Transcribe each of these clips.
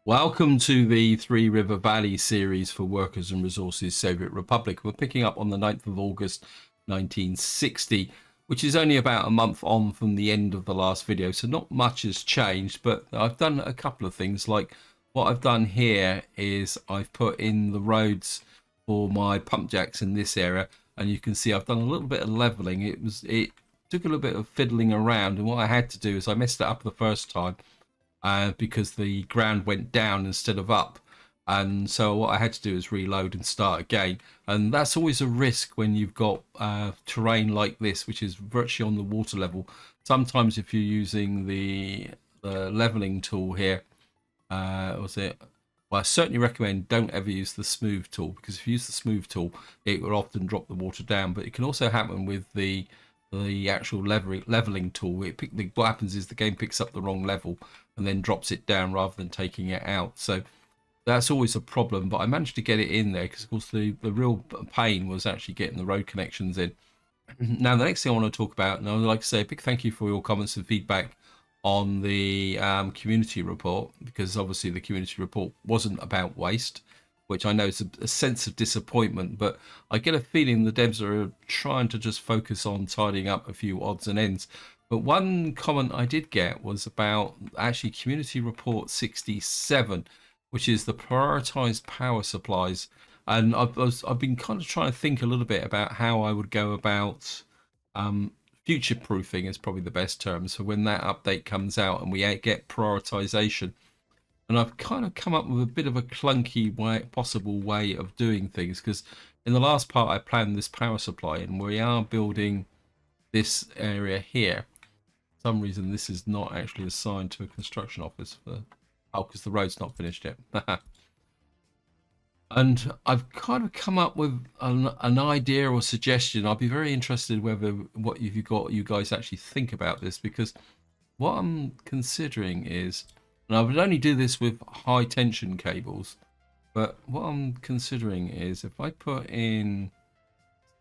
Welcome to the Three River Valley series for Workers and Resources Soviet Republic. We're picking up on the 9th of August 1960, which is only about a month on from the end of the last video, so not much has changed, but I've done a couple of things. Like what I've done here is I've put in the roads for my pump jacks in this area, and you can see I've done a little bit of leveling. It took a little bit of fiddling around, and what I had to do is I messed it up the first time because the ground went down instead of up. And so what I had to do is reload and start again. And that's always a risk when you've got terrain like this, which is virtually on the water level. Sometimes if you're using the leveling tool here, was it? Well, I certainly recommend don't ever use the smooth tool, because if you use the smooth tool, it will often drop the water down. But it can also happen with the actual leveling tool. What happens is the game picks up the wrong level and then drops it down rather than taking it out. So that's always a problem, but I managed to get it in there because, of course, the real pain was actually getting the road connections in. Now, the next thing I want to talk about, and I would like to say a big thank you for your comments and feedback on the community report, because obviously the community report wasn't about waste, which I know is a sense of disappointment, but I get a feeling the devs are trying to just focus on tidying up a few odds and ends. But one comment I did get was about actually community report 67, which is the prioritized power supplies. And I've been kind of trying to think a little bit about how I would go about future proofing is probably the best term. So when that update comes out and we get prioritization, and I've kind of come up with a bit of a clunky possible way of doing things, because in the last part I planned this power supply and we are building this area here. For some reason this is not actually assigned to a construction office because the road's not finished yet. And I've kind of come up with an idea or suggestion. I'd be very interested whether you guys actually think about this, because what I'm considering is, and I would only do this with high tension cables, but what I'm considering is if I put in,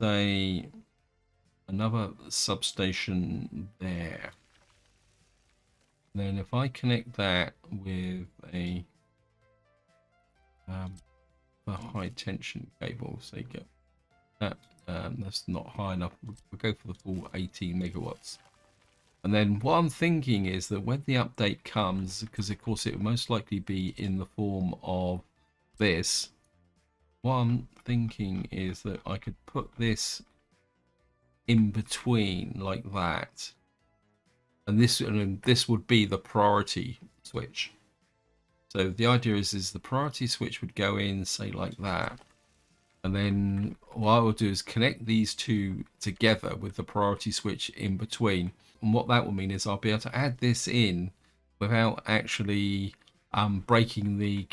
say, another substation there, then if I connect that with a high tension cable, so you get that, that's not high enough. We'll go for the full 18 megawatts. And then what I'm thinking is that when the update comes, because of course it will most likely be in the form of this, what I'm thinking is that I could put this in between like that, and this would be the priority switch. So the idea is the priority switch would go in, say, like that, and then what I will do is connect these two together with the priority switch in between. And what that will mean is I'll be able to add this in without actually breaking the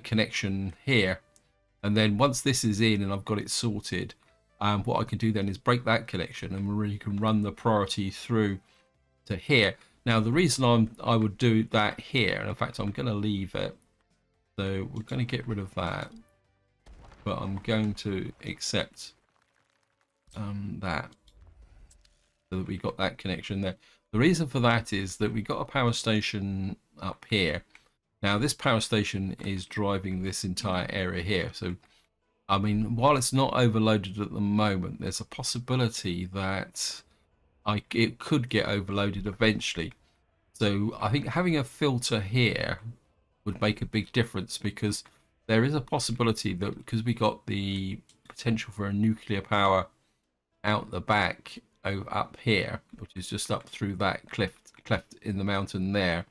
connection here. And then once this is in and I've got it sorted, what I can do then is break that connection, and we can run the priority through to here. Now, the reason I would do that here, and in fact I'm going to leave it, so we're going to get rid of that, but I'm going to accept that, so that we got that connection there. The reason for that is that we got a power station up here. Now this power station is driving this entire area here, so I mean, while it's not overloaded at the moment, there's a possibility that it could get overloaded eventually. So I think having a filter here would make a big difference, because there is a possibility that because we got the potential for a nuclear power out the back up here, which is just up through that cleft in the mountain there,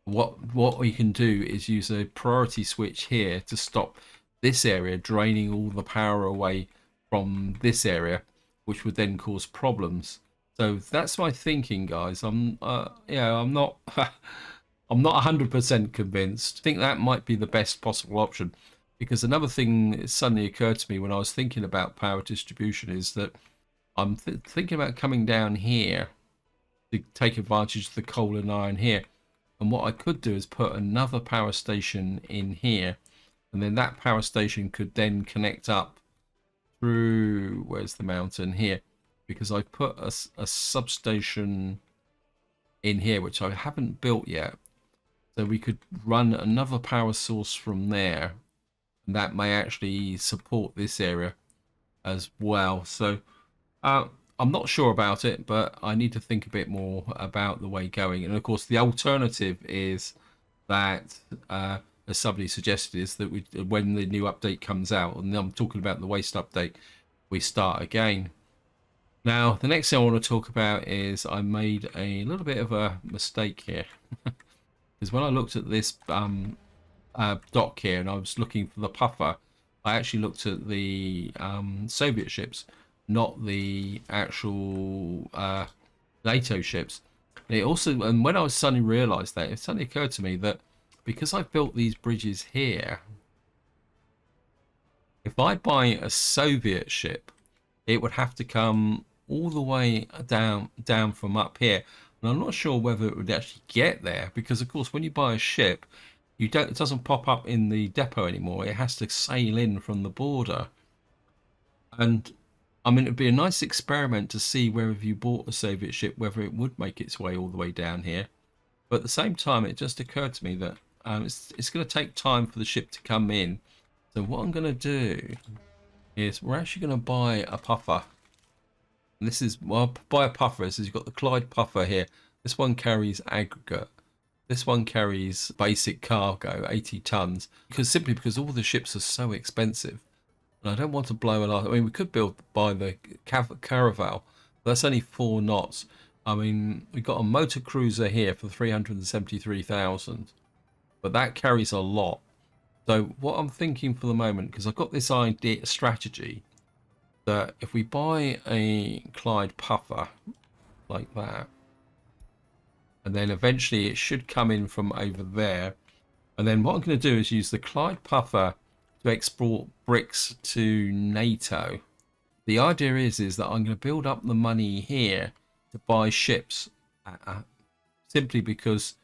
what we can do is use a priority switch here to stop this area draining all the power away from this area, which would then cause problems. So that's my thinking, guys. I'm not I'm not 100% convinced. I think that might be the best possible option, because another thing suddenly occurred to me when I was thinking about power distribution is that I'm thinking about coming down here to take advantage of the coal and iron here. And what I could do is put another power station in here, and then that power station could then connect up through, where's the mountain here, because I put a substation in here which I haven't built yet. So we could run another power source from there, and that may actually support this area as well. So uh, I'm not sure about it, but I need to think a bit more about the way going. And of course, the alternative is that, as somebody suggested, is that when the new update comes out, and I'm talking about the waste update, we start again. Now, the next thing I want to talk about is I made a little bit of a mistake here. Because when I looked at this dock here and I was looking for the puffer, I actually looked at the Soviet ships, not the actual NATO ships. And it also, and when I was suddenly realised that, it suddenly occurred to me that because I've built these bridges here, if I buy a Soviet ship, it would have to come all the way down from up here. And I'm not sure whether it would actually get there, because of course when you buy a ship, you don't, it doesn't pop up in the depot anymore. It has to sail in from the border. And I mean, it'd be a nice experiment to see whether if you bought a Soviet ship, whether it would make its way all the way down here. But at the same time, it just occurred to me that it's going to take time for the ship to come in. So what I'm going to do is we're actually going to buy a puffer. And this is, well, buy a puffer. So you've got the Clyde puffer here. This one carries aggregate. This one carries basic cargo, 80 tons. Simply because all the ships are so expensive. And I don't want to blow a lot. I mean, we could buy the Caravel. But that's only 4 knots. I mean, we've got a motor cruiser here for 373,000. But that carries a lot. So what I'm thinking for the moment, because I've got this strategy, that if we buy a Clyde puffer like that, and then eventually it should come in from over there, and then what I'm going to do is use the Clyde puffer to export bricks to NATO. The idea is that I'm going to build up the money here to buy ships, simply because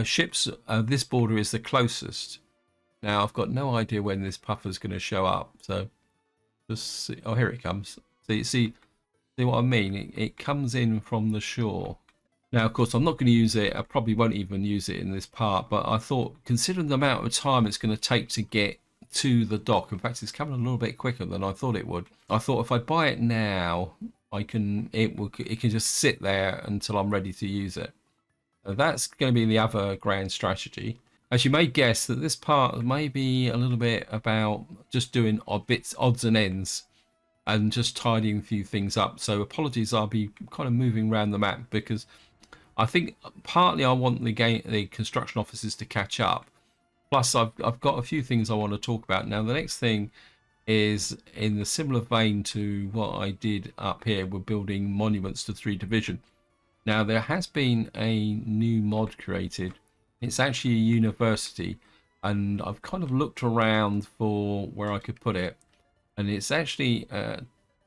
ships, this border is the closest. Now I've got no idea when this puffer is going to show up, so just see. Oh, here it comes. See what I mean? It comes in from the shore. Now, of course, I'm not going to use it. I probably won't even use it in this part, but I thought, considering the amount of time it's going to take to get to the dock, in fact, it's coming a little bit quicker than I thought it would. I thought if I buy it now, it can just sit there until I'm ready to use it. So that's going to be the other grand strategy. As you may guess, that this part may be a little bit about just doing odds and ends, and just tidying a few things up. So apologies, I'll be kind of moving around the map because I think partly I want the construction officers to catch up. Plus, I've got a few things I want to talk about. Now, the next thing is in the similar vein to what I did up here. We're building monuments to 3 Division. Now, there has been a new mod created. It's actually a university, and I've kind of looked around for where I could put it, and it's actually a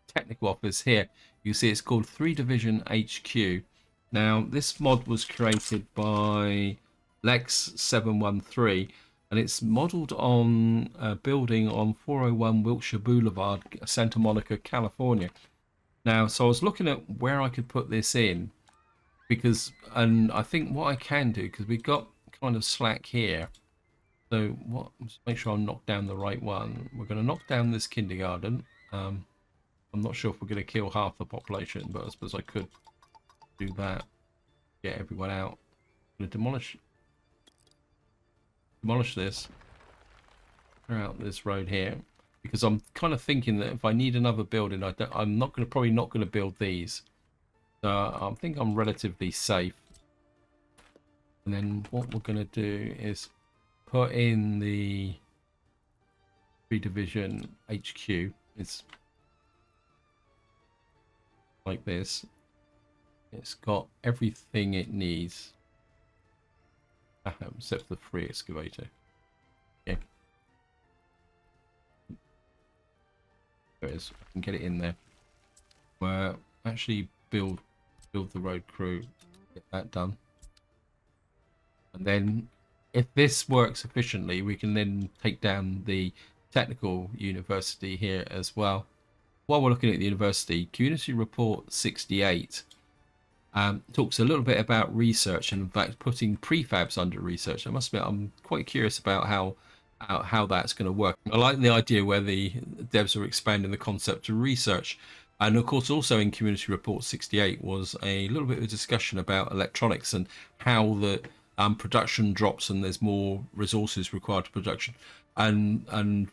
technical office here. You see it's called 3 Division HQ. Now, this mod was created by Lex713, and it's modeled on a building on 401 Wilshire Boulevard, Santa Monica, California. Now, so I was looking at where I could put this in, and I think what I can do, because we've got kind of slack here. So just make sure I knock down the right one. We're going to knock down this kindergarten. I'm not sure if we're going to kill half the population, but I suppose I could do that. Get everyone out. I'm going to demolish this. Clear out this road here, because I'm kind of thinking that if I need another building, I'm probably not going to build these. So I think I'm relatively safe. And then what we're going to do is put in the 3 Division HQ. It's like this. It's got everything it needs, except for the free excavator. Yeah, there it is. I can get it in there. We're actually build the road crew. Get that done. And then if this works efficiently, we can then take down the technical university here as well. While we're looking at the university, community report 68. talks a little bit about research and in fact putting prefabs under research. I must admit, I'm quite curious about how that's going to work. I like the idea where the devs are expanding the concept to research. And of course, also in Community Report 68 was a little bit of a discussion about electronics and how the production drops and there's more resources required to production. And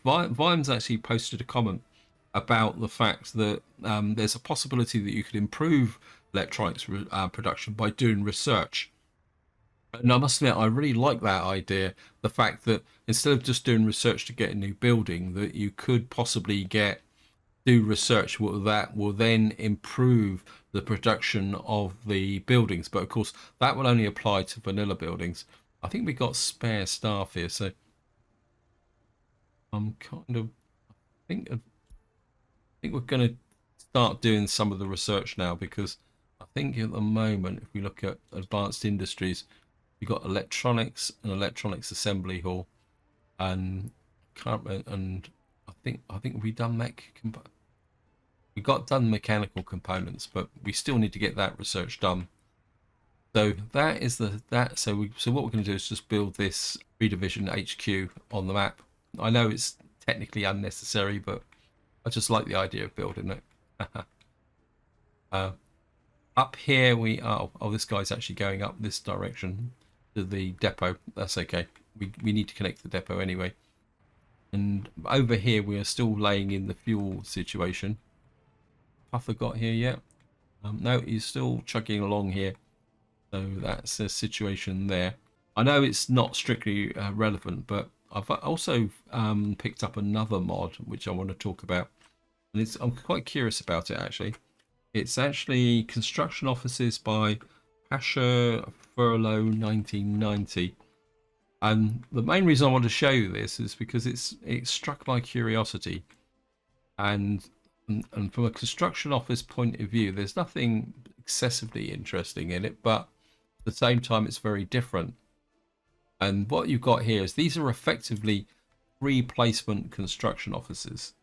Vimes actually posted a comment about the fact that there's a possibility that you could improve electronics production by doing research. And I must admit, I really like that idea. The fact that instead of just doing research to get a new building, that you could possibly do research that will then improve the production of the buildings. But of course, that will only apply to vanilla buildings. I think we got spare staff here, so I'm kind of I think we're going to start doing some of the research now, because I think at the moment, if we look at advanced industries, we've got electronics and electronics assembly hall, and I think we've done we got done mechanical components, but we still need to get that research done. So that is so what we're going to do is just build this 3-division HQ on the map. I know it's technically unnecessary, but I just like the idea of building it. Up here we are. Oh, this guy's actually going up this direction to the depot. That's okay. We need to connect the depot anyway. And over here we are still laying in the fuel situation. Puffer got here yet? No, he's still chugging along here. So that's a situation there. I know it's not strictly relevant, but I've also picked up another mod which I want to talk about, and I'm quite curious about it actually. It's actually Construction Offices by Pasha Furlow 1990. And the main reason I want to show you this is because it struck my curiosity. And from a construction office point of view, there's nothing excessively interesting in it, but at the same time, it's very different. And what you've got here is these are effectively replacement construction offices.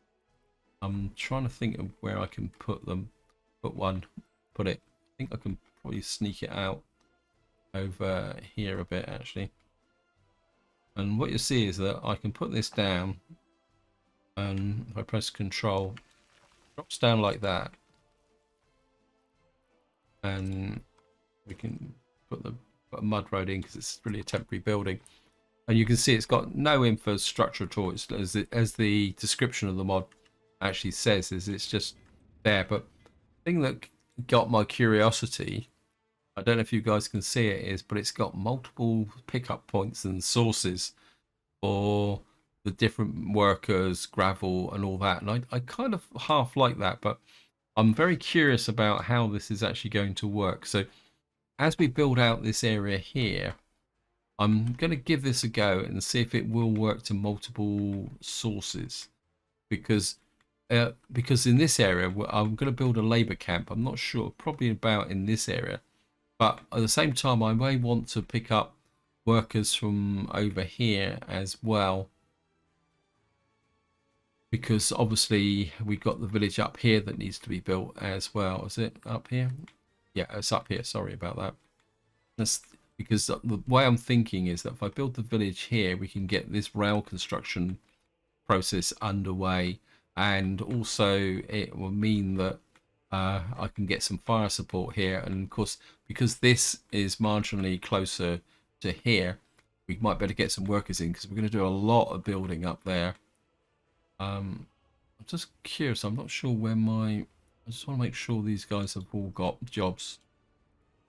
I'm trying to think of where I can put them. Put it. I think I can probably sneak it out over here a bit actually. And what you see is that I can put this down, and if I press Control, it drops down like that, and we can put a mud road in because it's really a temporary building. And you can see it's got no infrastructure at all. It's as the description of the mod actually says, is it's just there. But the thing that got my curiosity, I don't know if you guys can see it, but it's got multiple pickup points and sources for the different workers, gravel and all that. And I kind of half like that, but I'm very curious about how this is actually going to work. So as we build out this area here, I'm going to give this a go and see if it will work to multiple sources, because in this area I'm going to build a labor camp. I'm not sure, probably about in this area, but at the same time I may want to pick up workers from over here as well, because obviously we've got the village up here that needs to be built as well. Is it up here? Yeah, it's up here. Sorry about that. That's because the way I'm thinking is that if I build the village here, we can get this rail construction process underway, and also it will mean that I can get some fire support here. And of course, because this is marginally closer to here, we might better get some workers in, because we're going to do a lot of building up there. I'm just curious. I'm not sure where I just want to make sure these guys have all got jobs.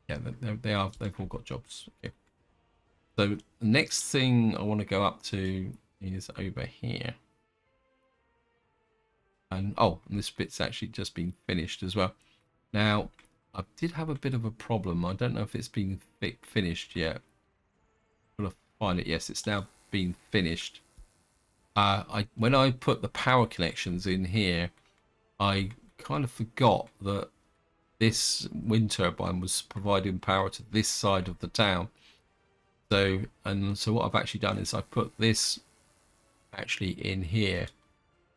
Yeah, they've all got jobs. Okay. So the next thing I want to go up to is over here. And this bit's actually just been finished as well. Now, I did have a bit of a problem. I don't know if it's been finished yet. I'm gonna find it. Yes, it's now been finished. When I put the power connections in here, I kind of forgot that this wind turbine was providing power to this side of the town. So what I've actually done is I put this actually in here,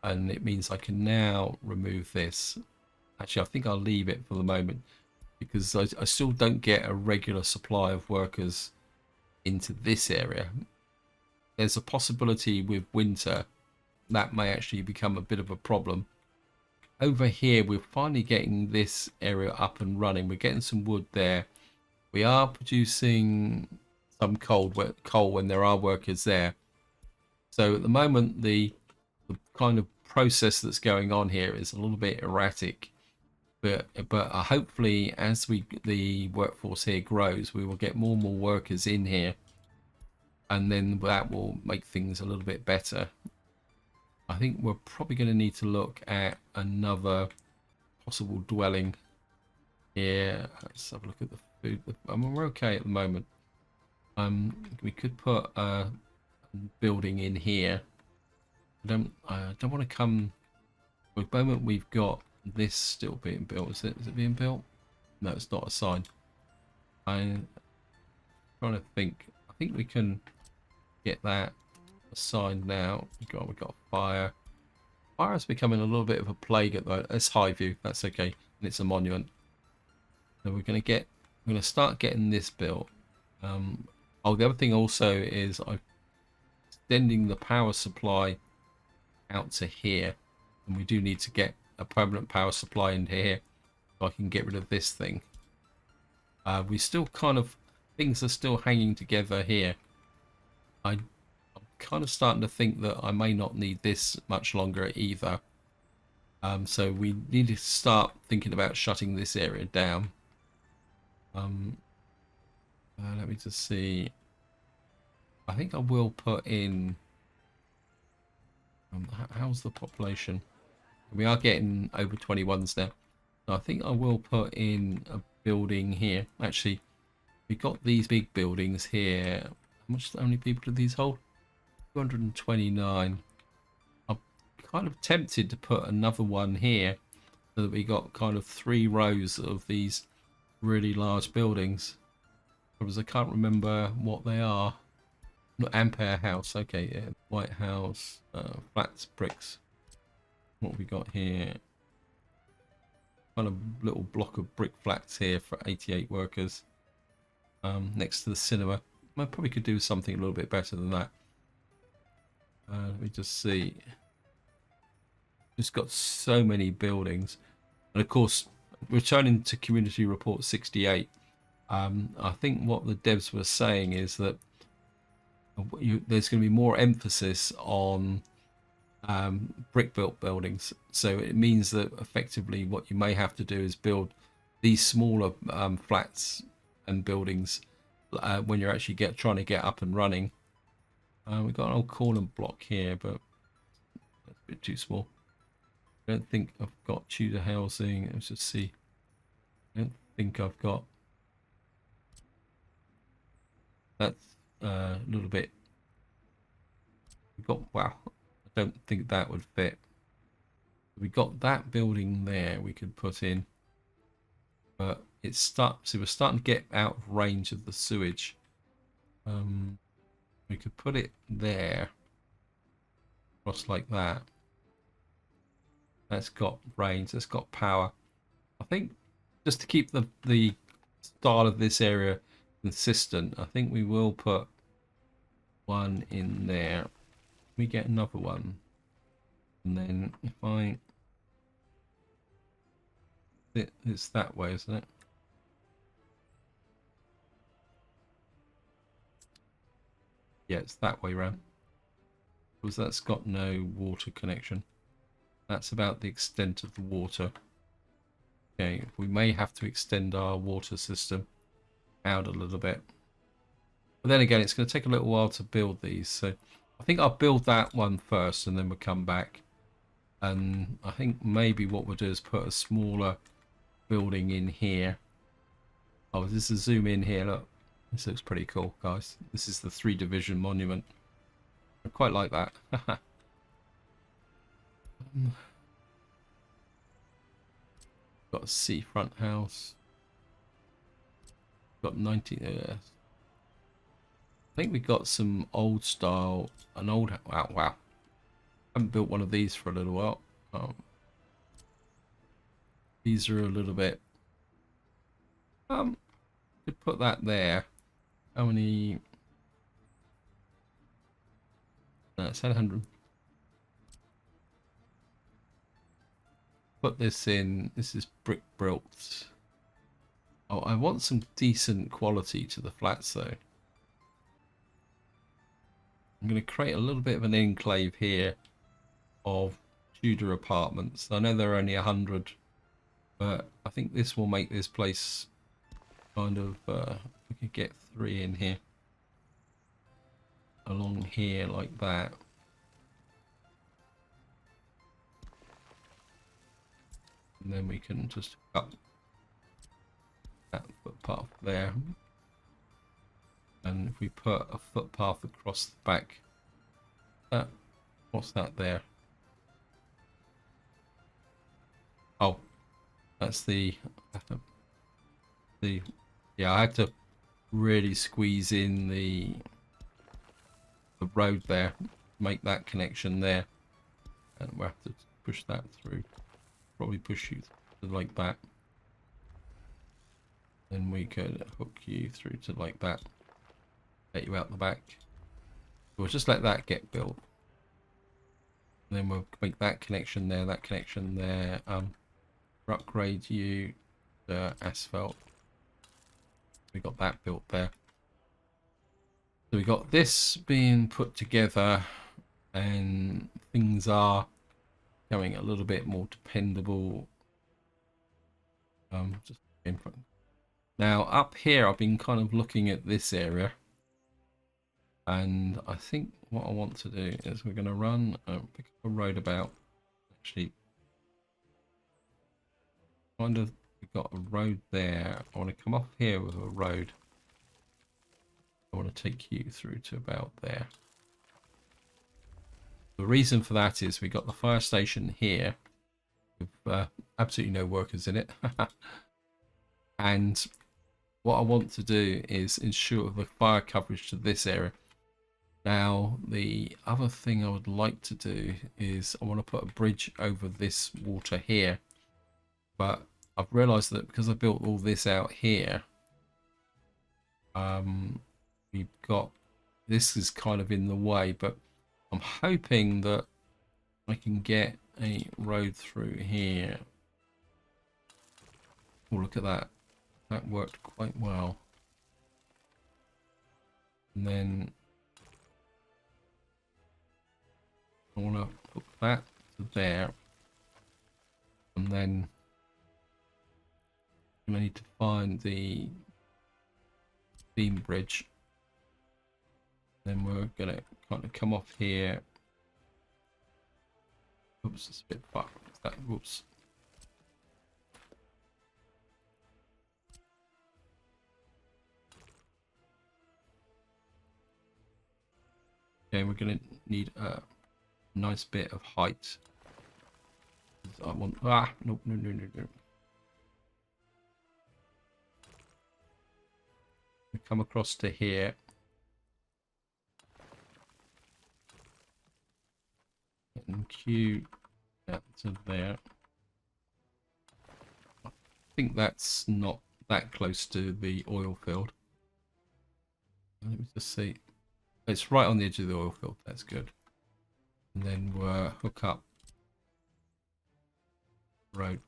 and it means I can now remove this. Actually, I think I'll leave it for the moment. because I still don't get a regular supply of workers into this area. There's a possibility with winter that may actually become a bit of a problem. Over here, we're finally getting this area up and running. We're getting some wood there. We are producing some coal when there are workers there. So at the moment, the kind of process that's going on here is a little bit erratic. But hopefully, as the workforce here grows, we will get more and more workers in here, and then that will make things a little bit better. I think we're probably going to need to look at another possible dwelling here. Let's have a look at the food. I mean, we're okay at the moment. We could put a building in here. I don't want to come. For the moment, we've got this still being built. Is it being built? No, it's not assigned. I'm trying to think. I think we can get that assigned now. We've got fire. Fire is becoming a little bit of a plague at the. It's high view. That's okay, and it's a monument. So we're going to start getting this built. Oh, the other thing also is I'm extending the power supply out to here, and we do need to get a permanent power supply in here so I can get rid of this thing. We still kind of, things are still hanging together here. I'm kind of starting to think that I may not need this much longer either. So we need to start thinking about shutting this area down. Let me just see. I think I will put in. How's the population? We are getting over 21s now. So I think I will put in a building here. Actually, we got these big buildings here. How many people do these hold? 229. I'm kind of tempted to put another one here so that we got kind of 3 rows of these really large buildings. Because I can't remember what they are. Not Ampere House. Okay, yeah. White House, flats, bricks. What have we got here? Kind of little block of brick flats here for 88 workers. Next to the cinema. I probably could do something a little bit better than that. Let me just see. Just got so many buildings. And of course, returning to Community Report 68, I think what the devs were saying is that there's going to be more emphasis on brick built buildings. So it means that effectively what you may have to do is build these smaller flats and buildings when you're actually trying to get up and running. We've got an old corner block here, but that's a bit too small. I don't think I've got Tudor housing. Let's just see. I don't think I've got. That's a little bit. We've got, wow, I don't think that would fit. We got that building there we could put in, but so we're starting to get out of range of the sewage. We could put it there, across like that. That's got range, that's got power. I think just to keep the style of this area consistent, I think we will put one in there. We get another one, and then if it's that way, isn't it? Yeah, it's that way round, because that's got no water connection. That's about the extent of the water. Okay, we may have to extend our water system out a little bit. But then again, it's going to take a little while to build these. So I think I'll build that one first and then we'll come back. And I think maybe what we'll do is put a smaller building in here. Oh, this is zoom in here. Look, this looks pretty cool, guys. This is the 3-division monument. I quite like that. Got a seafront house. Got 19. I think we got some old style. Wow. I haven't built one of these for a little while. These are a little bit To put that there. How many? No, 700. Put this in. This is brick built. Oh, I want some decent quality to the flats though. I'm going to create a little bit of an enclave here of Tudor apartments. I know there are only 100, but I think this will make this place kind of. We could get 3 in here, along here like that. And then we can just cut that footpath there. And if we put a footpath across the back, what's that there? Oh, that's the yeah. I had to really squeeze in the road there, make that connection there, and we'll have to push that through. Probably push you through like that. Then we could hook you through to like that. Get you out the back. We'll just let that get built. And then we'll make that connection there, that connection there. Upgrade you the asphalt. We got that built there. So we got this being put together, and things are going a little bit more dependable. Just in front. Now up here, I've been kind of looking at this area. And I think what I want to do is we're going to run, pick up a roundabout. Actually, kind of, we've got a road there. I want to come off here with a road. I want to take you through to about there. The reason for that is we got the fire station here with absolutely no workers in it. And what I want to do is ensure the fire coverage to this area. Now, the other thing I would like to do is I want to put a bridge over this water here. But I've realised that because I built all this out here, we've got, this is kind of in the way, but I'm hoping that I can get a road through here. Oh, look at that. That worked quite well. And then I want to hook that to there. And then I need to find the beam bridge. Then we're going to kind of come off here. Oops, it's a bit far. Whoops. Okay, we're going to need a nice bit of height. I want, no. We come across to here. And Q that to there. I think that's not that close to the oil field. Let me just see. It's right on the edge of the oil field. That's good. And then we'll hook up road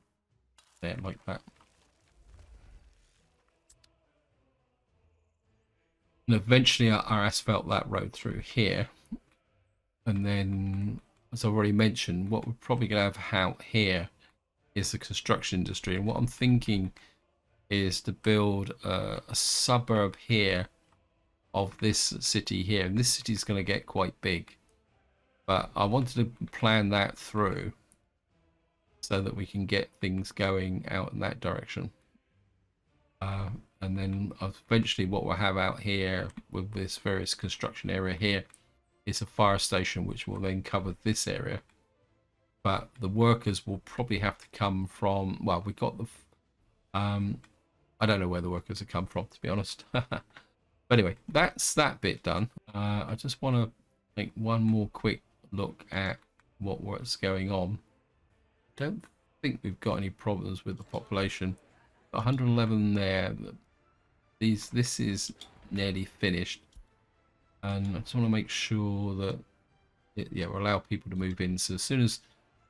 there like that. And eventually our asphalt that road through here. And then, as I've already mentioned, what we're probably going to have out here is the construction industry. And what I'm thinking is to build a suburb here of this city here. And this city is going to get quite big. But I wanted to plan that through so that we can get things going out in that direction. And then eventually what we'll have out here with this various construction area here is a fire station which will then cover this area. But the workers will probably have to come from, well, we've got the, I don't know where the workers have come from, to be honest. But anyway, that's that bit done. I just want to make one more quick look at what's going on. Don't think we've got any problems with the population. 111 there. This is nearly finished, and I just want to make sure that yeah, we'll allow people to move in. So as soon as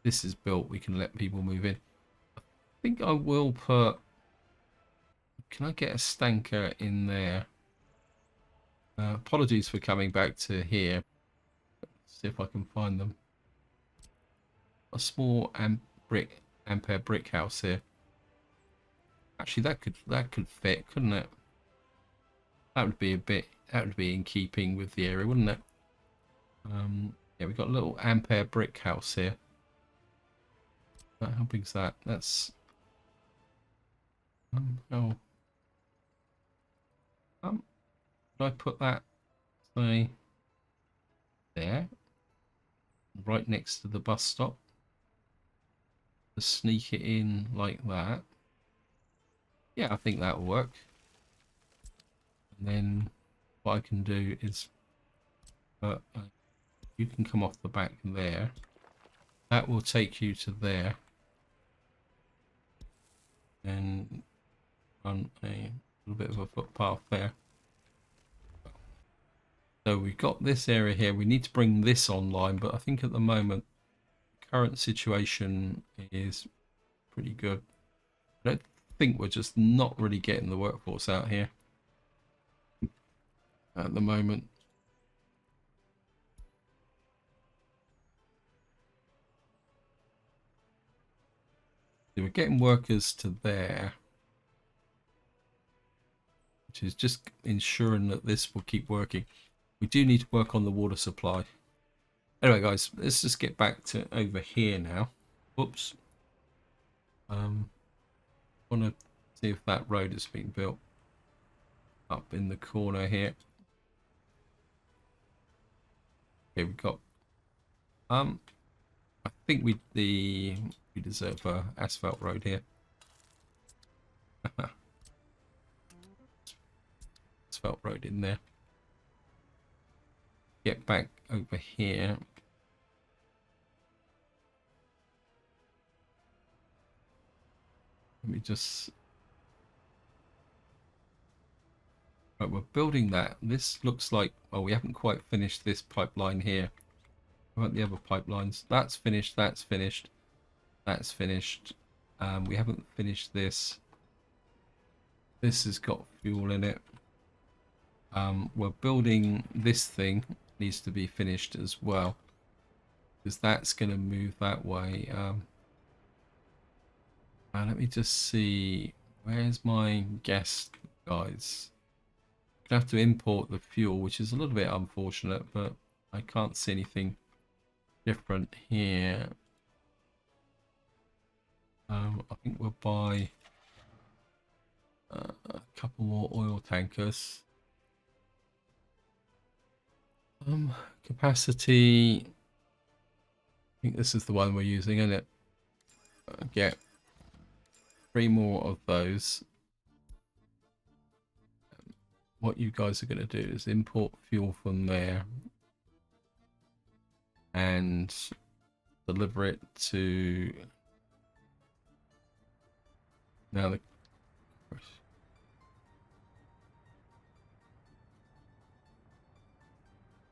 this is built, we can let people move in. I think I will put. Can I get a stanker in there? Apologies for coming back to here. Let's see if I can find them. A small ampere brick house here. Actually, that could fit, couldn't it? That would be in keeping with the area, wouldn't it? Yeah, we've got a little ampere brick house here. How big's that? That's oh. Did I put that, say, there, right next to the bus stop? To sneak it in like that. Yeah, I think that'll work. And then what I can do is, you can come off the back there. That will take you to there. And run a little bit of a footpath there. So we've got this area here. We need to bring this online, but I think at the moment, the current situation is pretty good. I don't think we're just not really getting the workforce out here at the moment. So we're getting workers to there, which is just ensuring that this will keep working. We do need to work on the water supply. Anyway, guys, let's just get back to over here now. Whoops. Want to see if that road has been built up in the corner here. Okay, we've got. I think we deserve a asphalt road here. Asphalt road in there. Get back over here. Let me just. Right, we're building that. This looks like. Well, we haven't quite finished this pipeline here. What about the other pipelines? That's finished. That's finished. That's finished. We haven't finished this. This has got fuel in it. We're building this thing. Needs to be finished as well, because that's going to move that way. Let me just see, where's my gas, guys? I have to import the fuel, which is a little bit unfortunate, but I can't see anything different here. I think we'll buy a couple more oil tankers. Capacity. I think this is the one we're using, isn't it? Get 3 more of those. What you guys are going to do is import fuel from there and deliver it to now the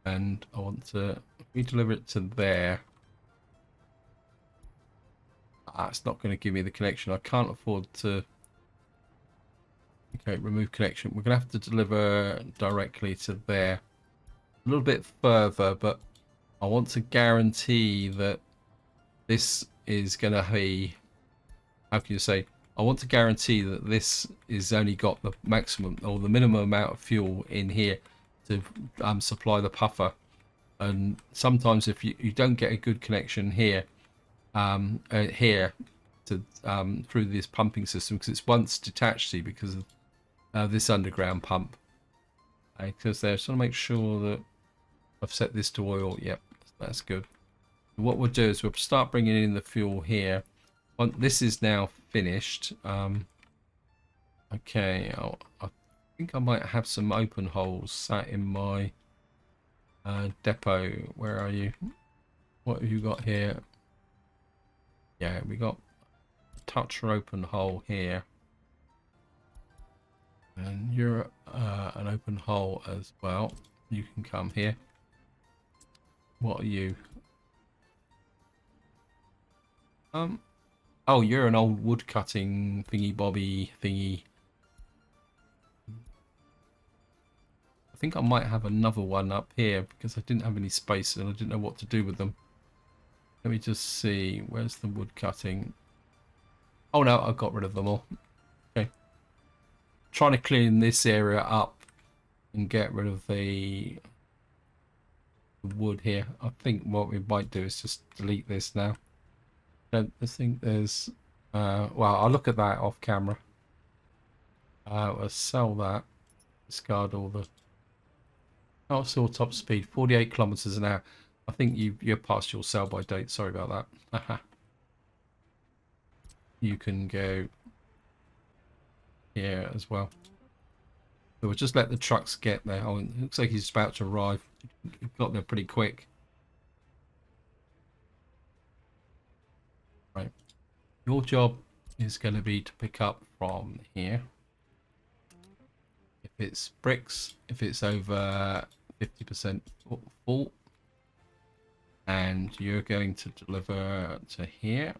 and I want to deliver it to there. It's not going to give me the connection. I can't afford to. Okay, remove connection. We're going to have to deliver directly to there. A little bit further, but I want to guarantee that this is going to be. How can you say? I want to guarantee that this is only got the maximum or the minimum amount of fuel in here to supply the puffer. And sometimes if you don't get a good connection here, here to through this pumping system, because it's once detached, see, because of this underground pump. Because there, so I want to make sure that I've set this to oil. Yep, that's good. What we'll do is we'll start bringing in the fuel here. This is now finished. Okay, I think I might have some open holes sat in my depot. Where are you? What have you got here? Yeah, we got a touch or open hole here. And you're an open hole as well. You can come here. What are you? Oh, you're an old wood cutting thingy bobby thingy. I think I might have another one up here because I didn't have any space and I didn't know what to do with them. Let me just see. Where's the wood cutting? Oh no, I got rid of them all. Okay. Trying to clean this area up and get rid of the wood here. I think what we might do is just delete this now. I think there's well, I'll look at that off camera. We'll sell that. Discard all the still top speed, 48 kilometers an hour. I think you're past your sell by date. Sorry about that. You can go here as well. So we'll just let the trucks get there. Oh, it looks like he's about to arrive. He got there pretty quick. Right. Your job is going to be to pick up from here. If it's bricks, if it's over 50% full, and you're going to deliver to here,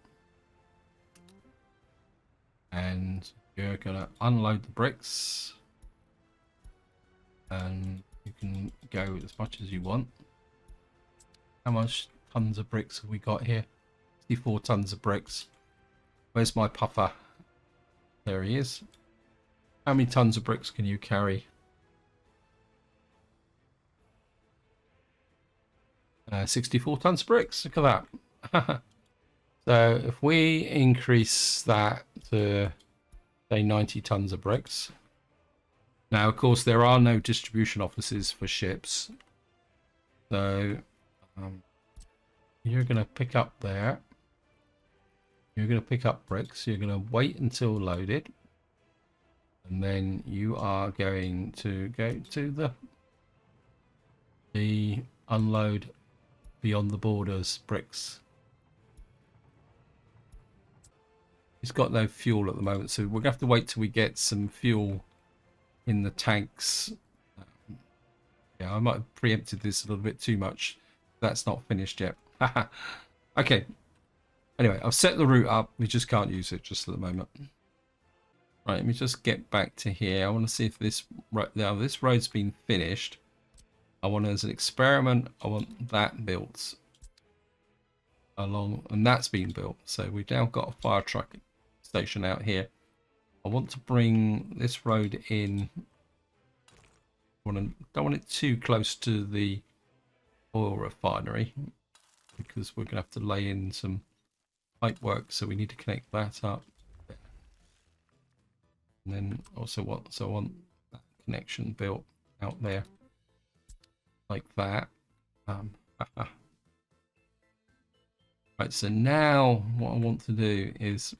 and you're going to unload the bricks, and you can go as much as you want. How much tons of bricks have we got here? 64 tons of bricks. Where's my puffer? There he is. How many tons of bricks can you carry? 64 tons of bricks. Look at that. So if we increase that to, say, 90 tons of bricks. Now, of course, there are no distribution offices for ships. So you're going to pick up there. You're going to pick up bricks. You're going to wait until loaded. And then you are going to go to the unload beyond the borders bricks. He's got no fuel at the moment, so we're going to have to wait till we get some fuel in the tanks. Yeah, I might have preempted this a little bit too much. That's not finished yet. Okay. Anyway, I've set the route up. We just can't use it just at the moment. Right, let me just get back to here. I want to see if this now this road's been finished. I want, as an experiment, I want that built along, and that's been built. So we've now got a fire truck station out here. I want to bring this road in. Don't want it too close to the oil refinery because we're going to have to lay in some pipe work, so we need to connect that up. And then also I want that connection built out there like that. Right, so now what I want to do is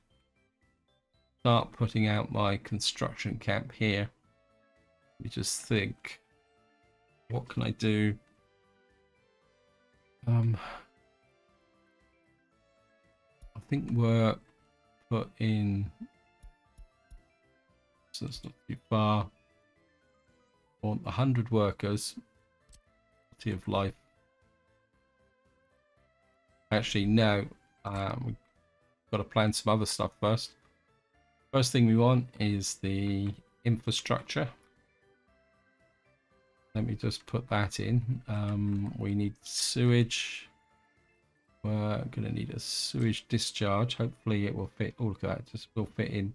start putting out my construction camp here. Let me just think, what can I do? I think we're put in, so it's not too far. I want 100 workers, quality of life. Actually, no, we've got to plan some other stuff first. First thing we want is the infrastructure. Let me just put that in. We need sewage. We're going to need a sewage discharge. Hopefully it will fit. Oh, look at that. Just will fit in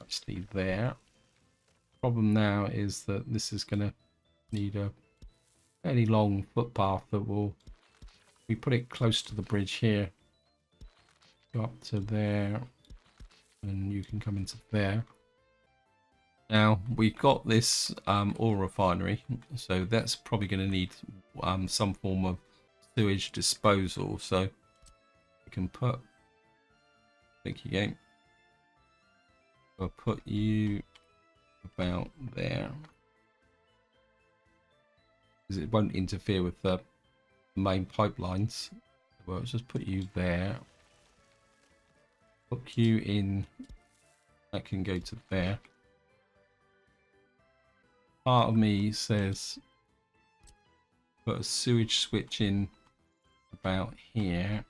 nicely there. Problem now is that this is going to need a fairly long footpath that will, we put it close to the bridge here. Go up to there. And you can come into there. Now we've got this oil refinery, so that's probably going to need some form of sewage disposal. So we can put, thank you game. We'll put you about there because it won't interfere with the main pipelines. Well, let's just put you there. Hook you in. That can go to there. part of me says put a sewage switch in about here.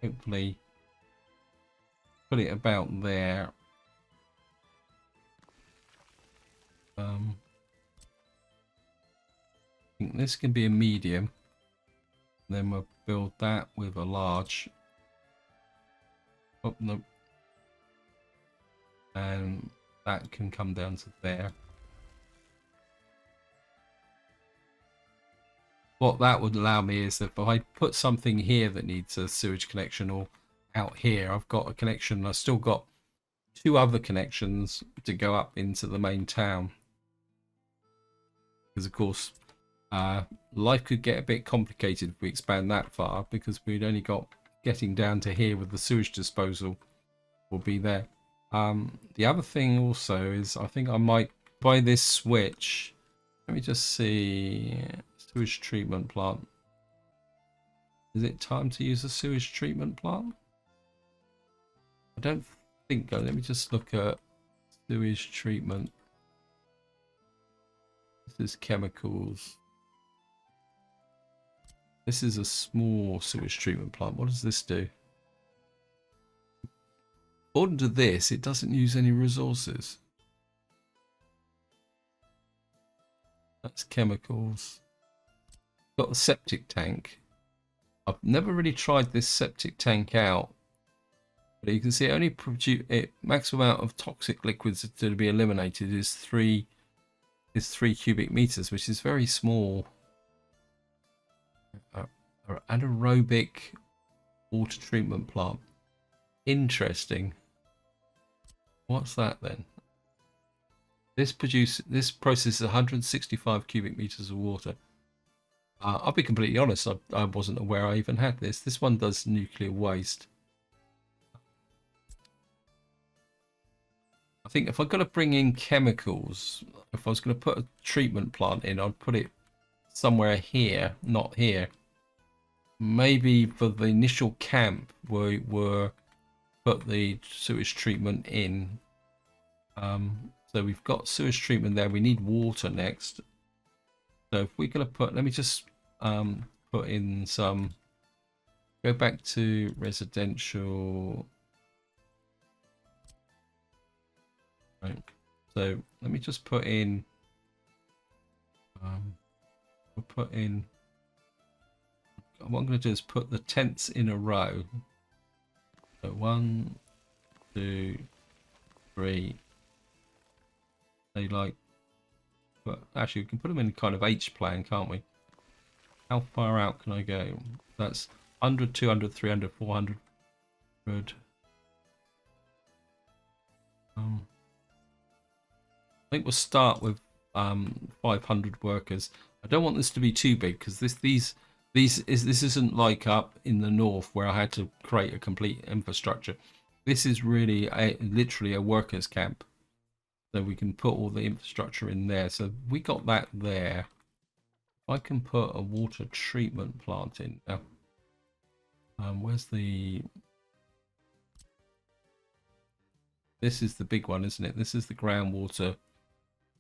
Hopefully put it about there. I think this can be a medium. Then we'll build that with a large. Oh, no. And that can come down to there. What that would allow me is if I put something here that needs a sewage connection, or out here, I've got a connection. I've still got 2 other connections to go up into the main town. Because of course, life could get a bit complicated if we expand that far, because we'd only got getting down to here with the sewage disposal will be there. The other thing also is I think I might buy this switch. Let me just see. Sewage treatment plant. Is it time to use a sewage treatment plant? I don't think so. Let me just look at sewage treatment. This is chemicals. This is a small sewage treatment plant. What does this do? According to this, it doesn't use any resources. That's chemicals. Got the septic tank. I've never really tried this septic tank out, but you can see it only produce maximum amount of toxic liquids to be eliminated is 3 cubic meters, which is very small. Anaerobic water treatment plant. Interesting. What's that then? This processes 165 cubic meters of water. I'll be completely honest, I wasn't aware I even had this. This one does nuclear waste. I think if I'm going to bring in chemicals, if I was going to put a treatment plant in, I'd put it somewhere here, not here. Maybe for the initial camp, we were put the sewage treatment in. So we've got sewage treatment there. We need water next. So if we're going to put, let me just put in some, go back to residential. Right. So let me just put in, we'll put in, what I'm going to do is put the tents in a row. So 1, 2, 3. They like, but actually we can put them in kind of H plan, can't we? How far out can I go? That's 100, 200, 300, 400. Good. I think we'll start with 500 workers. I don't want this to be too big because this isn't like up in the north where I had to create a complete infrastructure. This is really literally a workers camp. So we can put all the infrastructure in there. So we got that there. I can put a water treatment plant in now. Where's the... This is the big one, isn't it? This is the groundwater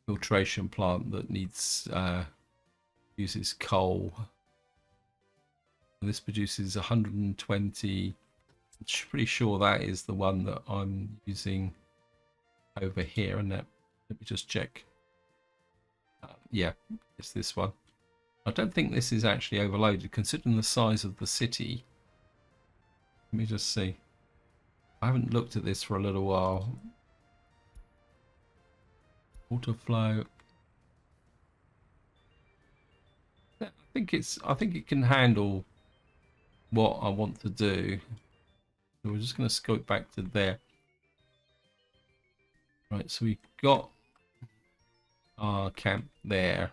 filtration plant that needs uses coal. And this produces 120. I'm pretty sure that is the one that I'm using over here, and let me just check. Yeah, it's this one. I don't think this is actually overloaded considering the size of the city. Let me just see. I haven't looked at this for a little while. Water flow. I think it can handle what I want to do. So we're just going to scope back to there. Right, so we've got our camp there.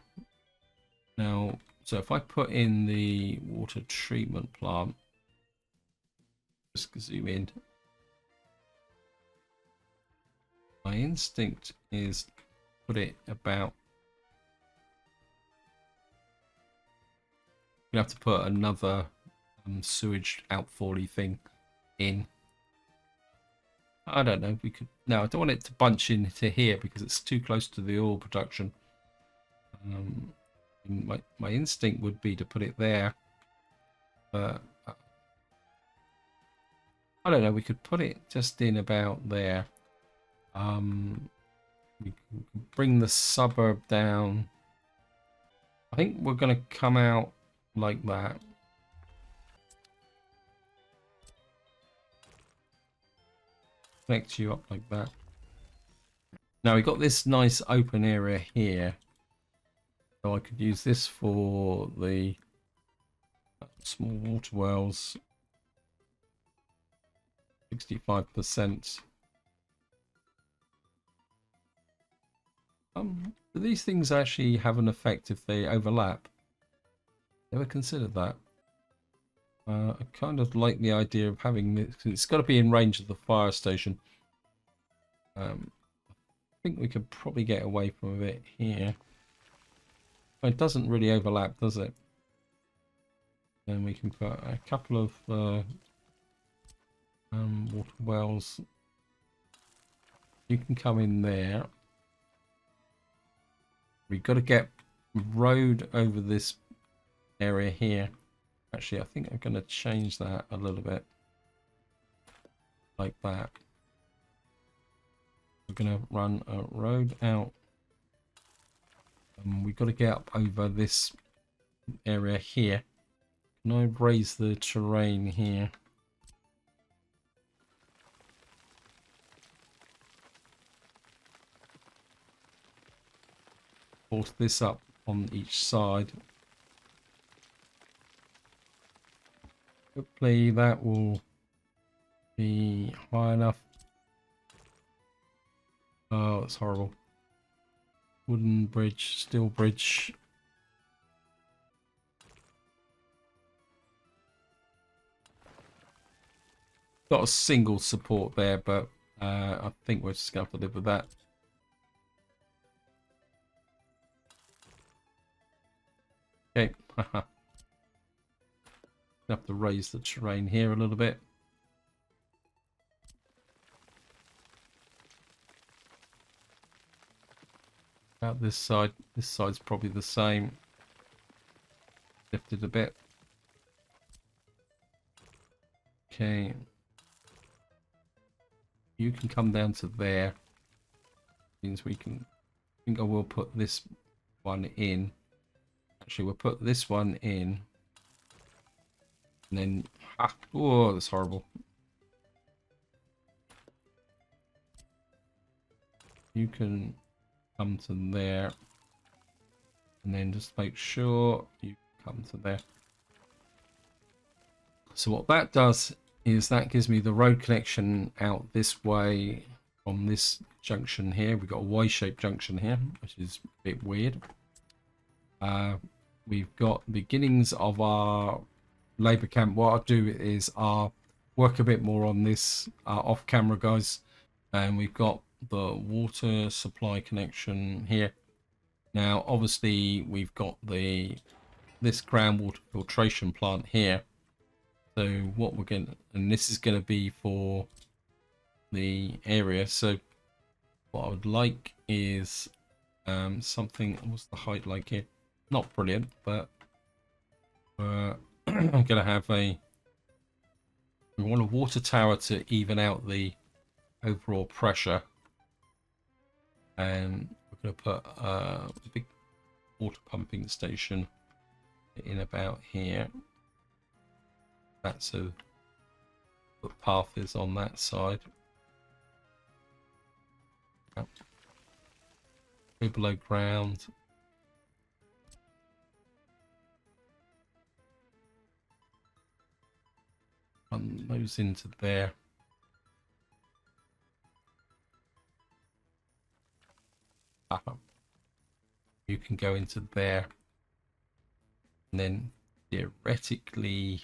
Now, so if I put in the water treatment plant, just zoom in. My instinct is put it about. We have to put another sewage outfally thing in. I don't know. We could. No, I don't want it to bunch into here because it's too close to the oil production. My instinct would be to put it there, but I don't know. We could put it just in about there. We can bring the suburb down. I think we're going to come out like that. Connect you up like that. Now we've got this nice open area here. So I could use this for the small water wells. 65%. Do these things actually have an effect if they overlap? Never considered that. I kind of like the idea of having this. It's got to be in range of the fire station. I think we could probably get away from it here. It doesn't really overlap, does it? Then we can put a couple of water wells. You can come in there. We've got to get road over this area here. Actually, I think I'm going to change that a little bit. Like that. We're going to run a road out. We've got to get up over this area here. Can I raise the terrain here? Force this up on each side. Hopefully that will be high enough. Oh, it's horrible. Wooden bridge, steel bridge. Got a single support there, but I think we're just going to have to live with that. Okay, have to raise the terrain here a little bit. About this side's probably the same. Lift it a bit. Okay. You can come down to there. Means we can. I think I will put this one in. Actually, we'll put this one in. And then, oh, that's horrible. You can come to there. And then just make sure you come to there. So what that does is that gives me the road connection out this way from this junction here. We've got a Y-shaped junction here, which is a bit weird. We've got the beginnings of our labour camp. What I'll do is I'll work a bit more on this off camera, guys. And we've got the water supply connection here. Now, obviously, we've got this groundwater filtration plant here. So what we're going to, and this is going to be for the area. So what I would like is something, what's the height like here? Not brilliant, but I'm going to have we want a water tower to even out the overall pressure. And we're going to put a big water pumping station in about here. That's so the path is on that side. Go below ground. Run those into there. You can go into there. And then theoretically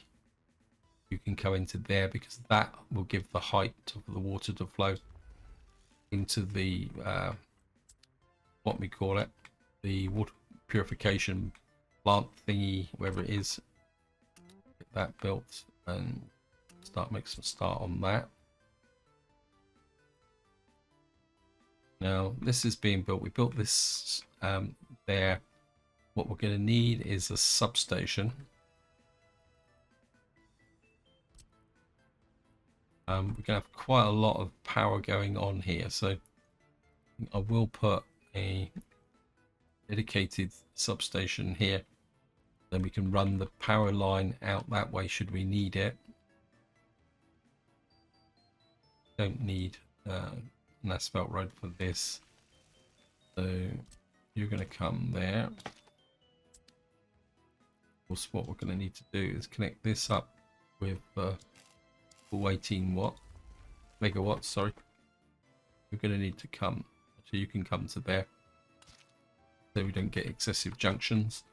you can go into there because that will give the height of the water to flow into the what we call it, the water purification plant thingy, wherever it is. Get that built and make some start on that. Now this is being built. We built this there. What we're going to need is a substation. We're going to have quite a lot of power going on here, so I will put a dedicated substation here. Then we can run the power line out that way should we need it. Don't need an asphalt road for this. So you're going to come there. Of course, what we're going to need to do is connect this up with full 18 megawatts. Sorry, we're going to need to come. So you can come to there, so we don't get excessive junctions.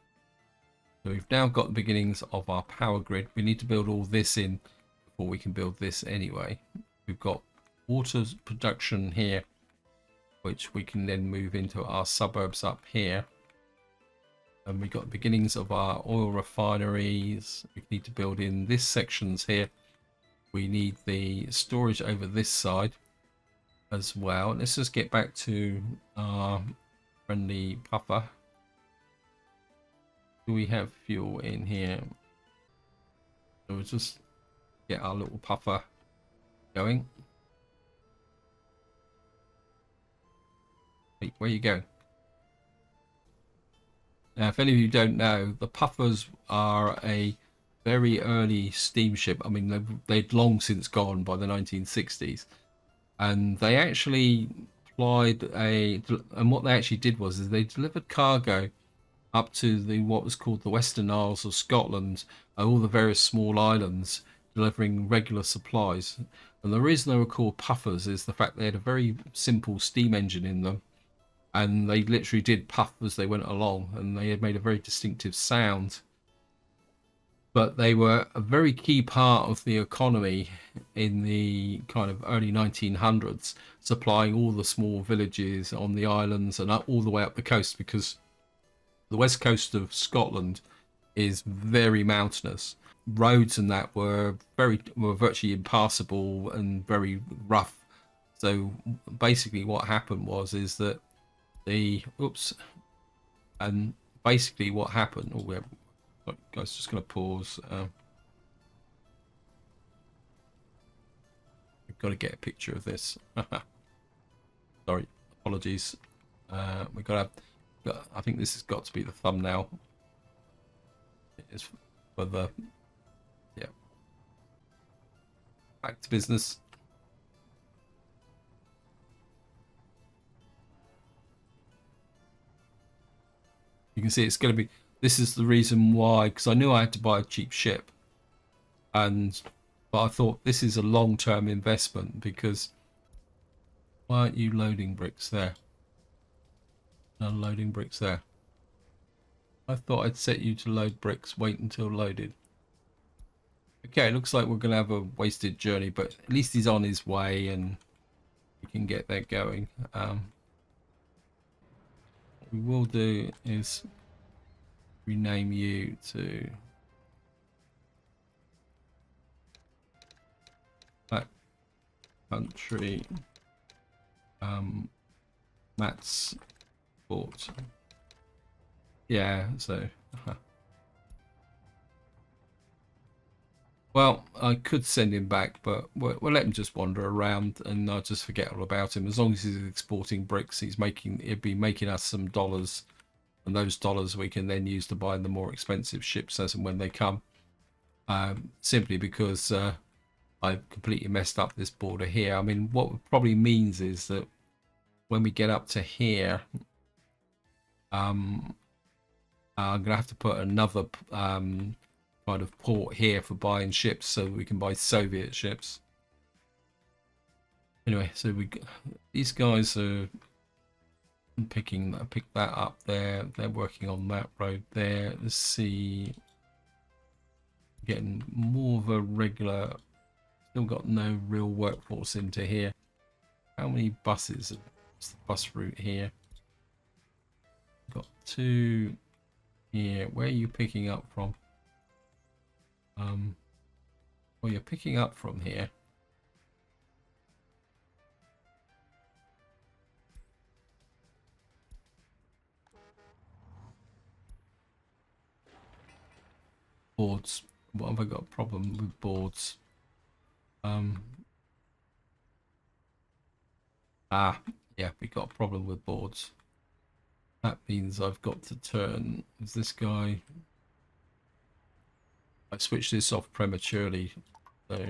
So we've now got the beginnings of our power grid. We need to build all this in before we can build this anyway. We've got water production here, which we can then move into our suburbs up here. And we've got the beginnings of our oil refineries. We need to build in this sections here. We need the storage over this side as well. Let's just get back to our friendly puffer. Do we have fuel in here? So we'll just get our little puffer going. Wait, where are you going? Now, if any of you don't know, the puffers are a very early steamship. I mean, they'd long since gone by the 1960s. And they actually applied and what they actually did was they delivered cargo up to what was called the Western Isles of Scotland, all the various small islands, delivering regular supplies. And the reason they were called puffers is the fact they had a very simple steam engine in them, and they literally did puff as they went along, and they had made a very distinctive sound. But they were a very key part of the economy in the kind of early 1900s, supplying all the small villages on the islands and all the way up the coast, because the west coast of Scotland is very mountainous. Roads and that were virtually impassable and very rough. So basically what happened was that basically what happened, guys, just going to pause. We've got to get a picture of this. Sorry, apologies. We've got to, I think this has got to be the thumbnail. It's for the, yeah. Back to business. You can see it's going to be, this is the reason why, because I knew I had to buy a cheap ship. But I thought this is a long-term investment, because why aren't you loading bricks there? Unloading bricks there. I thought I'd set you to load bricks, wait until loaded. Okay, looks like we're going to have a wasted journey, but at least he's on his way and we can get that going. What we will do is rename you to Back Country Matt's Fort. Yeah, so well, I could send him back, but we'll let him just wander around and I'll just forget all about him. As long as he's exporting bricks, he'd be making us some dollars, and those dollars we can then use to buy the more expensive ships as and when they come. Simply because I've completely messed up this border here. I mean, what it probably means is that when we get up to here, I'm gonna have to put another kind of port here for buying ships, so we can buy Soviet ships. Anyway, so these guys are pick that up there. They're working on that road there. Let's see, getting more of a regular. Still got no real workforce into here. How many buses? What's the bus route here? Got 2 here. Where are you picking up from? Well, you're picking up from here. Boards. What have I got a problem with boards? Yeah, we got a problem with boards. That means I've got to turn. Is this guy? I switched this off prematurely. So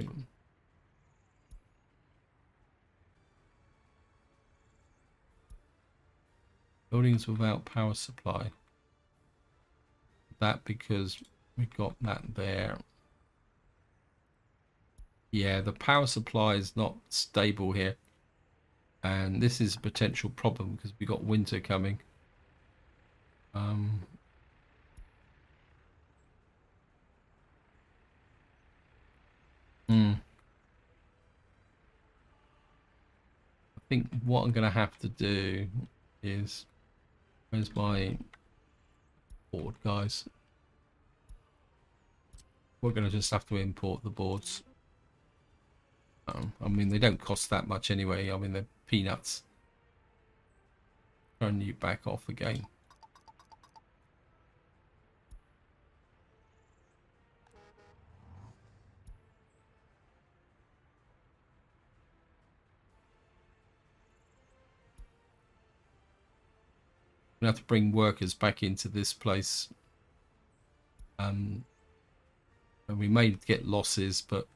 buildings without power supply. That because we got that there. Yeah, the power supply is not stable here. And this is a potential problem because we got winter coming. I think what I'm going to have to do is, where's my board, guys? We're going to just have to import the boards. I mean, they don't cost that much anyway. I mean, they're peanuts. Turn you back off again. We have to bring workers back into this place. And we may get losses, but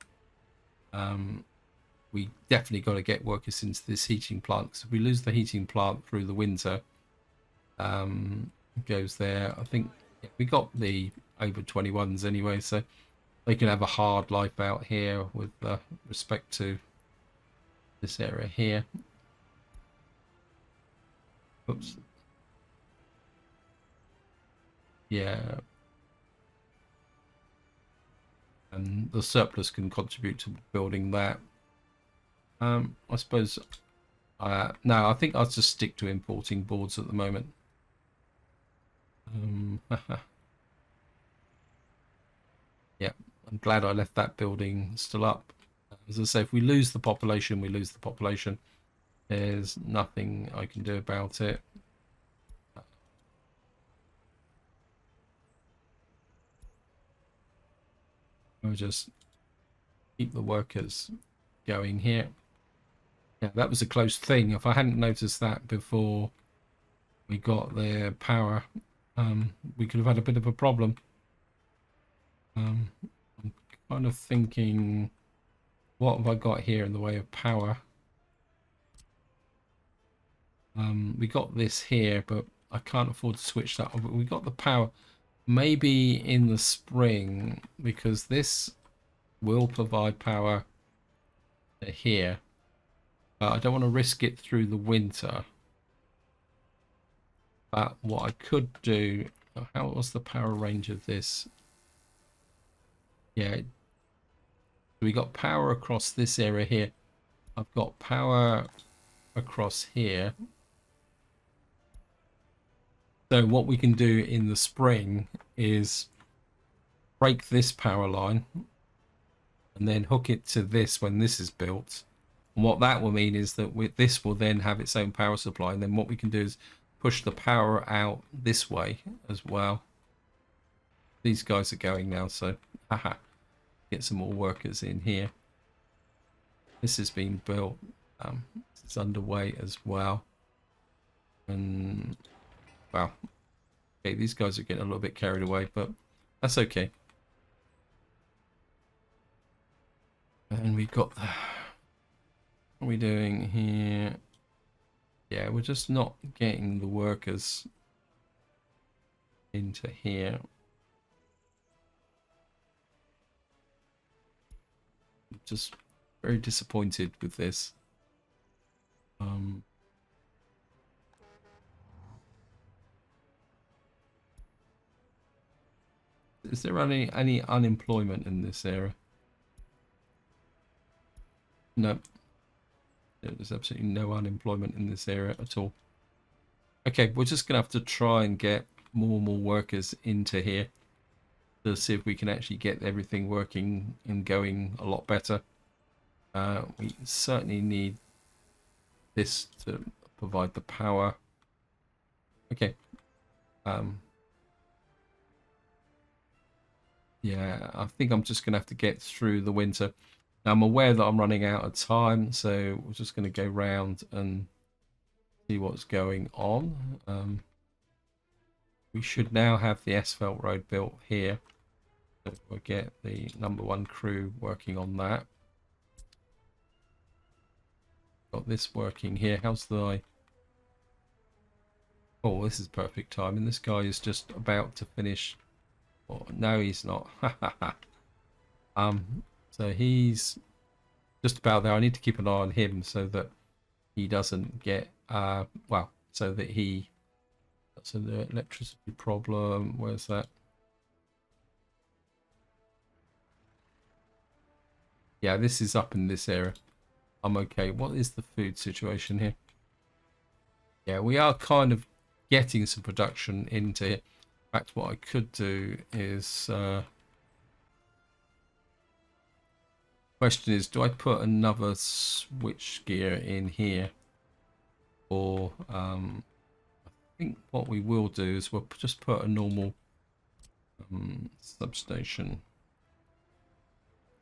we definitely got to get workers into this heating plant. Because if we lose the heating plant through the winter, it goes there. I think we got the over 21s anyway, so they can have a hard life out here with respect to this area here. Oops. Yeah. And the surplus can contribute to building that. I suppose. No, I think I'll just stick to importing boards at the moment. Yeah, I'm glad I left that building still up. As I say, if we lose the population, we lose the population. There's nothing I can do about it. We'll just keep the workers going here. Yeah, that was a close thing. If I hadn't noticed that before we got their power, we could have had a bit of a problem. I'm kind of thinking, what have I got here in the way of power? We got this here, but I can't afford to switch that on. But we got the power maybe in the spring, because this will provide power to here. I don't want to risk it through the winter. But what I could do, how was the power range of this? Yeah, we got power across this area here. I've got power across here. So what we can do in the spring is break this power line and then hook it to this when this is built. And what that will mean is that this will then have its own power supply. And then what we can do is push the power out this way as well. These guys are going now, so haha, get some more workers in here. This is being built. It's underway as well. And wow, okay, these guys are getting a little bit carried away, but that's okay. And we've got what are we doing here? Yeah, we're just not getting the workers into here. Just very disappointed with this. Is there any unemployment in this area? No. There's absolutely no unemployment in this area at all. Okay, we're just gonna have to try and get more and more workers into here to see if we can actually get everything working and going a lot better. We certainly need this to provide the power. Okay. Yeah, Yeah, I think I'm just going to have to get through the winter. Now, I'm aware that I'm running out of time, so we're just going to go round and see what's going on. We should now have the asphalt road built here. So we'll get the #1 crew working on that. Got this working here. How's the... Oh, this is perfect timing. This guy is just about to finish. Oh, no, he's not. So he's just about there. I need to keep an eye on him so that he doesn't get well, so that he... That's an electricity problem. Where's that? Yeah, this is up in this area. I'm okay. What is the food situation here? Yeah, we are kind of getting some production into it. In fact, what I could do is question is, do I put another switch gear in here, or I think what we will do is we'll just put a normal substation.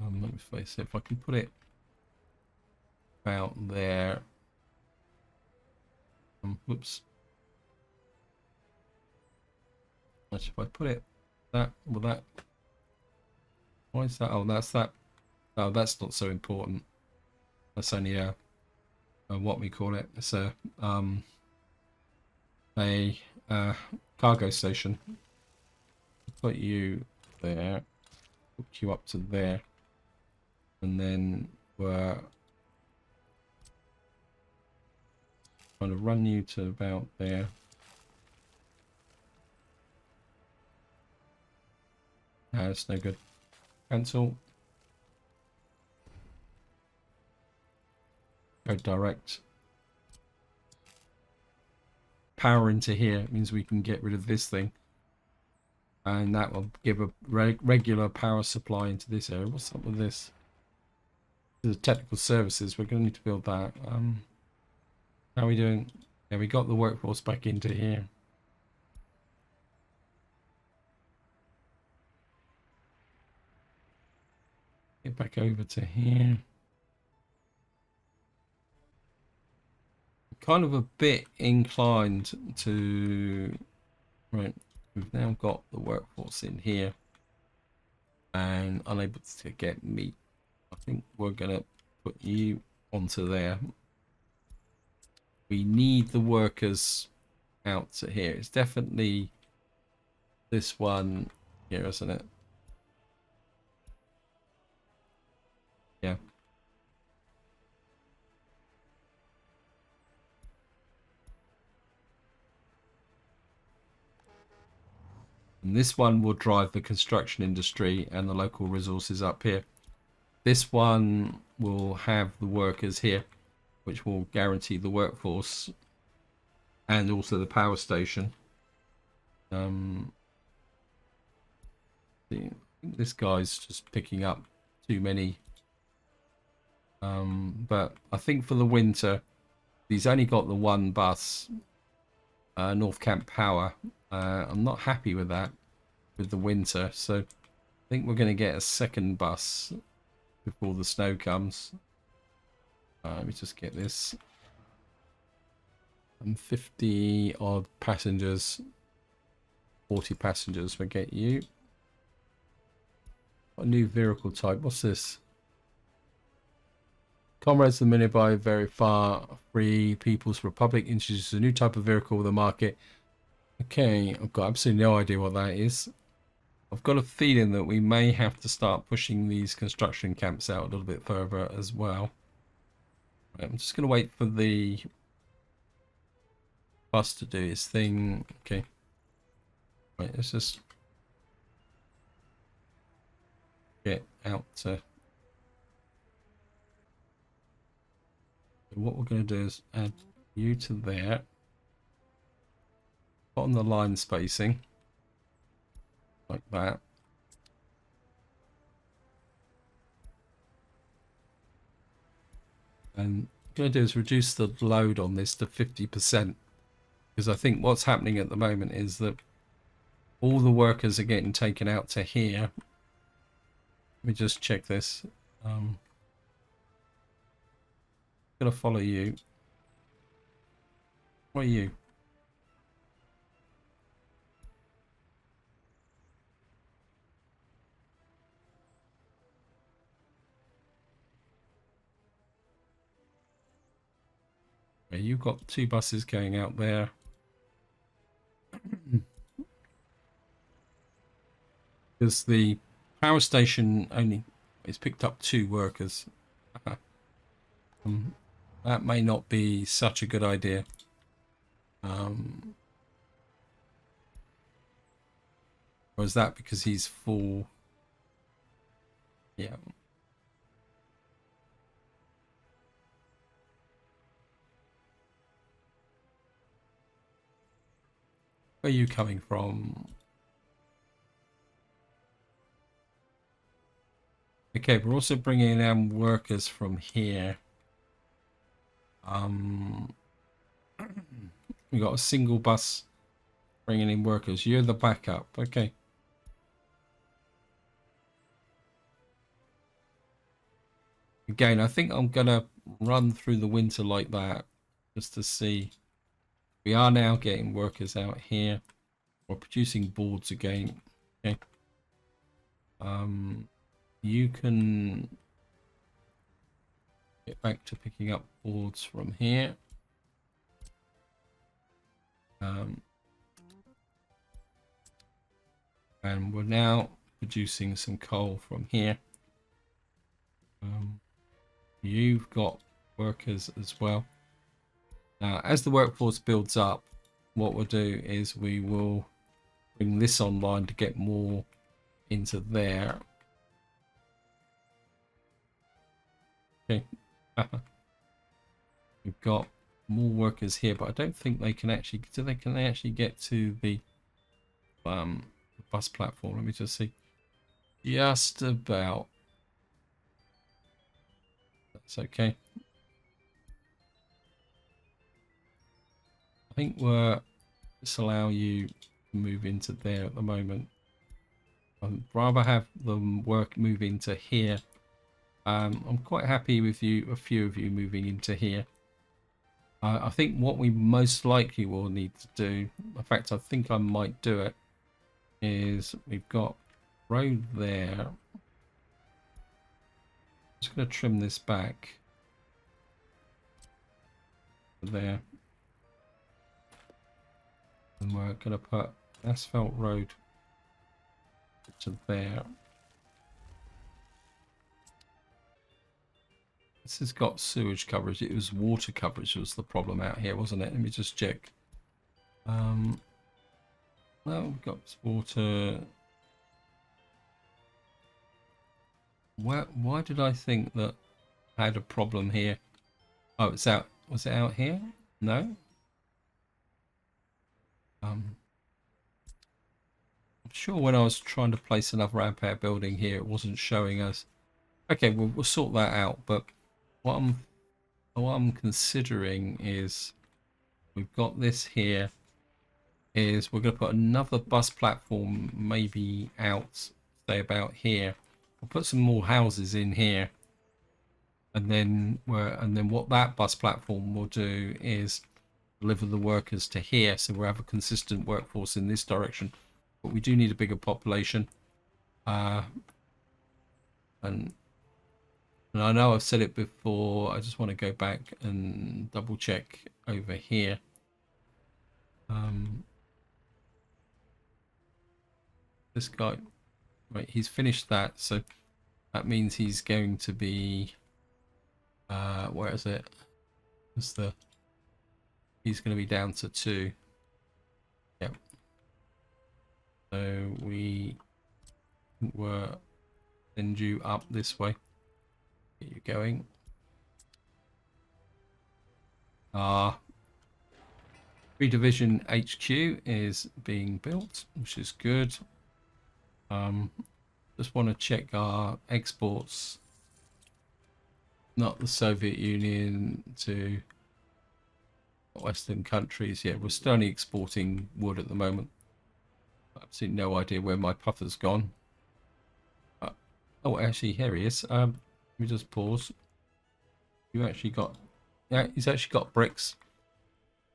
Let me face it. If I can put it about there. Whoops. Actually, if I put it that, will that? Why is that? Oh, that's that. Oh, that's not so important. That's only a what we call it. It's a cargo station. Put you there. Hook you up to there, and then we're trying to run you to about there. No, it's no good. Cancel. Go direct. Power into here. It means we can get rid of this thing. And that will give a regular power supply into this area. What's up with this? The technical services. We're going to need to build that. How are we doing? Yeah, we got the workforce back into here. Get back over to here. Kind of a bit inclined to... Right, we've now got the workforce in here. And unable to get meat. I think we're going to put you onto there. We need the workers out to here. It's definitely this one here, isn't it? Yeah. And this one will drive the construction industry and the local resources up here. This one will have the workers here, which will guarantee the workforce and also the power station. I think this guy's just picking up too many. But I think for the winter, he's only got the one bus, North Camp Power. I'm not happy with that, with the winter. So I think we're going to get a second bus before the snow comes. Let me just get this. 50 odd passengers, 40 passengers will get you. A new vehicle type. What's this? Comrades, the miniby very far free People's Republic introduces a new type of vehicle with the market. Okay, I've got absolutely no idea what that is. I've got a feeling that we may have to start pushing these construction camps out a little bit further as well. Right, I'm just going to wait for the bus to do its thing. Okay. Right, let's just get out to... What we're going to do is add you to there. Put on the line spacing. Like that. And what I'm going to do is reduce the load on this to 50%. Because I think what's happening at the moment is that all the workers are getting taken out to here. Let me just check this. Gonna follow you. What are you? Yeah, you've got 2 buses going out there. Because the power station only it's picked up 2 workers. That may not be such a good idea. Or is that because he's full? Yeah. Where are you coming from? Okay, we're also bringing in workers from here. We got a single bus bringing in workers. You're the backup. Okay. Again, I think I'm gonna run through the winter like that just to see. We are now getting workers out here. We're producing boards again. Okay. You can get back to picking up boards from here. And we're now producing some coal from here. You've got workers as well. Now, as the workforce builds up, what we'll do is we will bring this online to get more into there. Okay. We've got more workers here, but I don't think they can actually. Do they? Can they actually get to the bus platform? Let me just see. Just about. That's okay. I think we're just allow you to move into there at the moment. I'd rather have them move into here. I'm quite happy with a few of you moving into here. I think what we most likely will need to do, in fact, I think I might do it, is we've got road there. I'm just going to trim this back there. And we're going to put asphalt road to there. This has got sewage coverage. It was water coverage was the problem out here, wasn't it? Let me just check. Well, we've got water. Why did I think that I had a problem here? Oh, it's out. Was it out here? No. I'm sure when I was trying to place another repair building here, it wasn't showing us. Okay, we'll sort that out. But what I'm considering is we've got this here. Is we're going to put another bus platform maybe out, say about here. We'll put some more houses in here, and then what that bus platform will do is deliver the workers to here, so we'll have a consistent workforce in this direction. But we do need a bigger population, and I know I've said it before. I just want to go back and double check over here. This guy, right, he's finished that, so that means he's going to be where is it? He's going to be down to 2. Yep. So we were send you up this way. Get you going. 3 Division HQ is being built, which is good. Just want to check our exports, not the Soviet Union, to Western countries. Yeah, we're still only exporting wood at the moment. Absolutely no idea where my puffer's gone. Oh, actually, here he is. Let me just pause. You actually got, yeah, he's actually got bricks.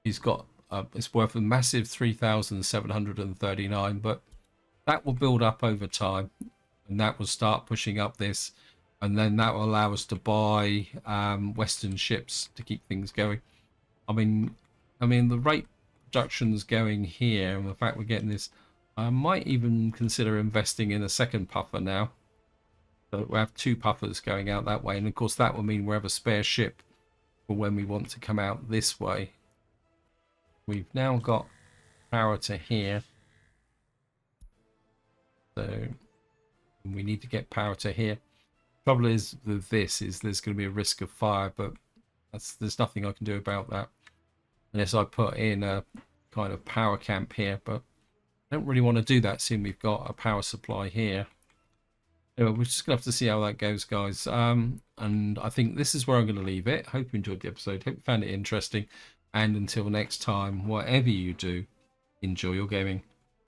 He's got, it's worth a massive 3,739, but that will build up over time, and that will start pushing up this, and then that will allow us to buy Western ships to keep things going. I mean, the rate production's going here, and the fact we're getting this, I might even consider investing in a second puffer now. So we have two puffers going out that way, and of course that will mean we have a spare ship for when we want to come out this way. We've now got power to here, so we need to get power to here. Trouble is with this is there's going to be a risk of fire, but there's nothing I can do about that unless I put in a kind of power camp here. But I don't really want to do that, seeing we've got a power supply here. Anyway, we're just gonna have to see how that goes, guys. And I think this is where I'm going to leave it. Hope you enjoyed the episode. Hope you found it interesting. And until next time, whatever you do, enjoy your gaming.